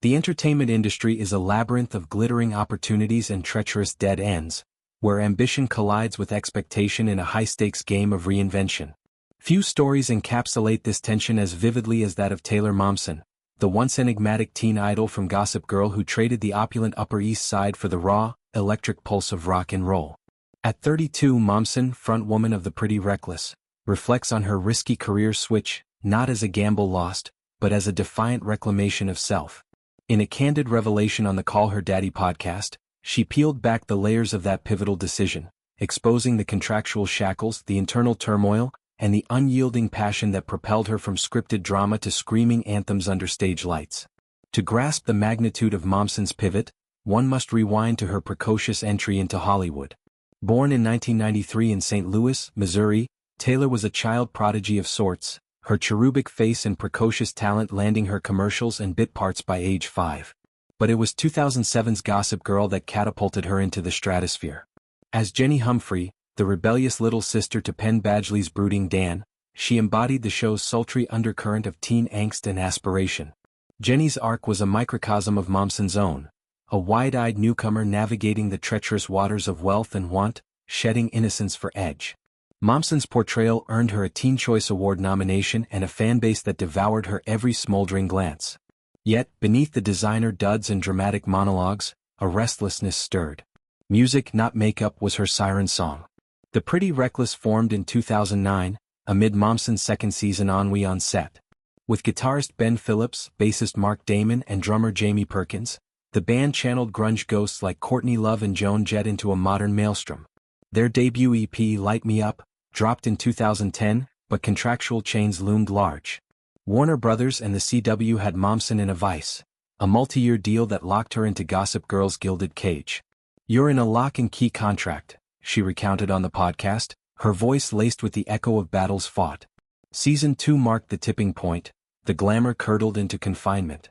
The entertainment industry is a labyrinth of glittering opportunities and treacherous dead ends, where ambition collides with expectation in a high-stakes game of reinvention. Few stories encapsulate this tension as vividly as that of Taylor Momsen, the once enigmatic teen idol from Gossip Girl who traded the opulent Upper East Side for the raw, electric pulse of rock and roll. At 32, Momsen, frontwoman of the Pretty Reckless, reflects on her risky career switch, not as a gamble lost, but as a defiant reclamation of self. In a candid revelation on the Call Her Daddy podcast, she peeled back the layers of that pivotal decision, exposing the contractual shackles, the internal turmoil, and the unyielding passion that propelled her from scripted drama to screaming anthems under stage lights. To grasp the magnitude of Momsen's pivot, one must rewind to her precocious entry into Hollywood. Born in 1993 in St. Louis, Missouri, Taylor was a child prodigy of sorts, her cherubic face and precocious talent landing her commercials and bit parts by age 5. But it was 2007's Gossip Girl that catapulted her into the stratosphere. As Jenny Humphrey, the rebellious little sister to Penn Badgley's brooding Dan, she embodied the show's sultry undercurrent of teen angst and aspiration. Jenny's arc was a microcosm of Momsen's own, a wide-eyed newcomer navigating the treacherous waters of wealth and want, shedding innocence for edge. Momsen's portrayal earned her a Teen Choice Award nomination and a fanbase that devoured her every smoldering glance. Yet, beneath the designer duds and dramatic monologues, a restlessness stirred. Music, not makeup, was her siren song. The Pretty Reckless formed in 2009, amid Momsen's second season ennui on set. With guitarist Ben Phillips, bassist Mark Damon, and drummer Jamie Perkins, the band channeled grunge ghosts like Courtney Love and Joan Jett into a modern maelstrom. Their debut EP, Light Me Up, dropped in 2010, but contractual chains loomed large. Warner Brothers and the CW had Momsen in a vice, a multi-year deal that locked her into Gossip Girl's gilded cage. "You're in a lock-and-key contract," she recounted on the podcast, her voice laced with the echo of battles fought. Season 2 marked the tipping point, the glamour curdled into confinement.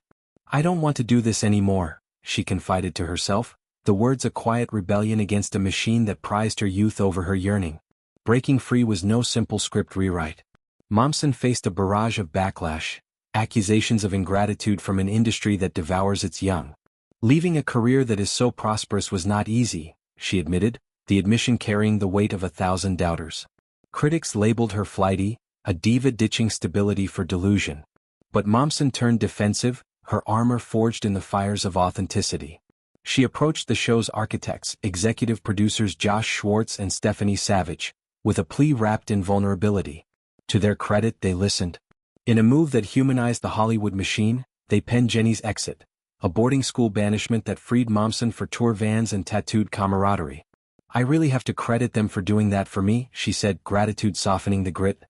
"I don't want to do this anymore," she confided to herself, the words a quiet rebellion against a machine that prized her youth over her yearning. Breaking free was no simple script rewrite. Momsen faced a barrage of backlash, accusations of ingratitude from an industry that devours its young. Leaving a career that is so prosperous was not easy, she admitted, the admission carrying the weight of 1,000 doubters. Critics labeled her flighty, a diva ditching stability for delusion. But Momsen turned defensive, her armor forged in the fires of authenticity. She approached the show's architects, executive producers Josh Schwartz and Stephanie Savage, with a plea wrapped in vulnerability. To their credit, they listened. In a move that humanized the Hollywood machine, they penned Jenny's exit, a boarding school banishment that freed Momsen for tour vans and tattooed camaraderie. "I really have to credit them for doing that for me," she said, gratitude softening the grit.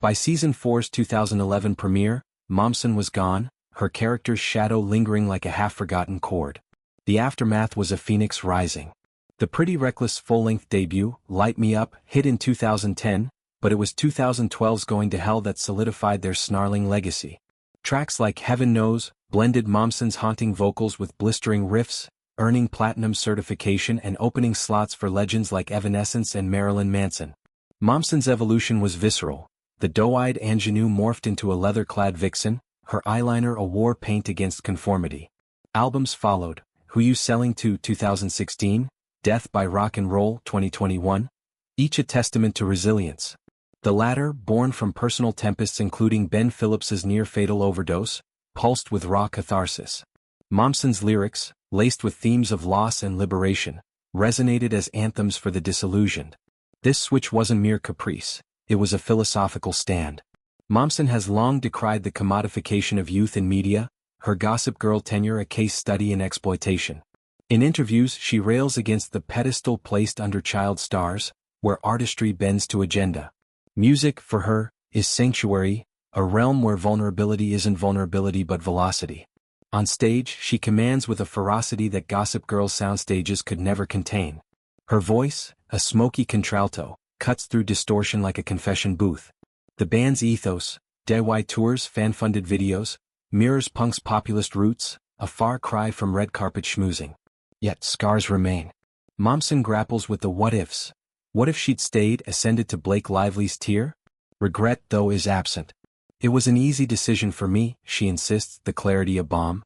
By Season 4's 2011 premiere, Momsen was gone, her character's shadow lingering like a half-forgotten chord. The aftermath was a phoenix rising. The Pretty Reckless full-length debut, Light Me Up, hit in 2010, but it was 2012's Going to Hell that solidified their snarling legacy. Tracks like Heaven Knows blended Momsen's haunting vocals with blistering riffs, earning platinum certification and opening slots for legends like Evanescence and Marilyn Manson. Momsen's evolution was visceral. The doe-eyed ingenue morphed into a leather-clad vixen, her eyeliner a war paint against conformity. Albums followed, Who You Selling To 2016, Death by Rock and Roll 2021, each a testament to resilience. The latter, born from personal tempests including Ben Phillips's near-fatal overdose, pulsed with raw catharsis. Momsen's lyrics, laced with themes of loss and liberation, resonated as anthems for the disillusioned. This switch wasn't mere caprice, it was a philosophical stand. Momsen has long decried the commodification of youth in media, her Gossip Girl tenure a case study in exploitation. In interviews, she rails against the pedestal placed under child stars, where artistry bends to agenda. Music, for her, is sanctuary, a realm where vulnerability isn't vulnerability but velocity. On stage, she commands with a ferocity that Gossip Girl soundstages could never contain. Her voice, a smoky contralto, cuts through distortion like a confession booth. The band's ethos, DIY tours, fan-funded videos, mirrors punk's populist roots, a far cry from red carpet schmoozing. Yet scars remain. Momsen grapples with the what-ifs. What if she'd stayed, ascended to Blake Lively's tier? Regret, though, is absent. "It was an easy decision for me," she insists, the clarity a bomb.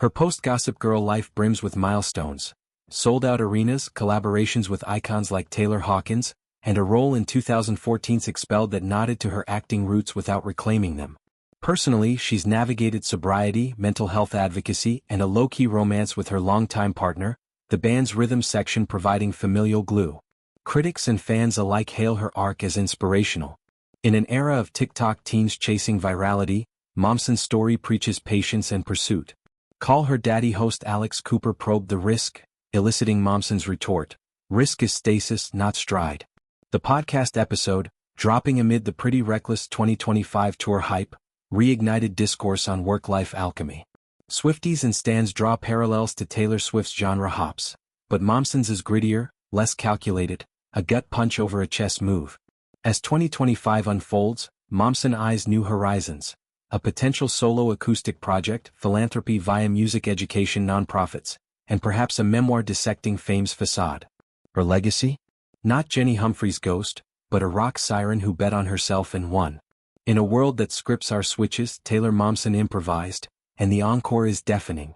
Her post-Gossip Girl life brims with milestones. Sold-out arenas, collaborations with icons like Taylor Hawkins, and a role in 2014's Expelled that nodded to her acting roots without reclaiming them. Personally, she's navigated sobriety, mental health advocacy, and a low-key romance with her longtime partner, the band's rhythm section providing familial glue. Critics and fans alike hail her arc as inspirational. In an era of TikTok teens chasing virality, Momsen's story preaches patience and pursuit. Call Her Daddy host Alex Cooper probed the risk, eliciting Momsen's retort, "Risk is stasis, not stride." The podcast episode, dropping amid the Pretty Reckless 2025 tour hype, reignited discourse on work-life alchemy. Swifties and stans draw parallels to Taylor Swift's genre hops, but Momsen's is grittier, less calculated, a gut punch over a chess move. As 2025 unfolds, Momsen eyes new horizons. A potential solo acoustic project, philanthropy via music education nonprofits, and perhaps a memoir dissecting fame's facade. Her legacy? Not Jenny Humphrey's ghost, but a rock siren who bet on herself and won. In a world that scripts our switches, Taylor Momsen improvised, and the encore is deafening.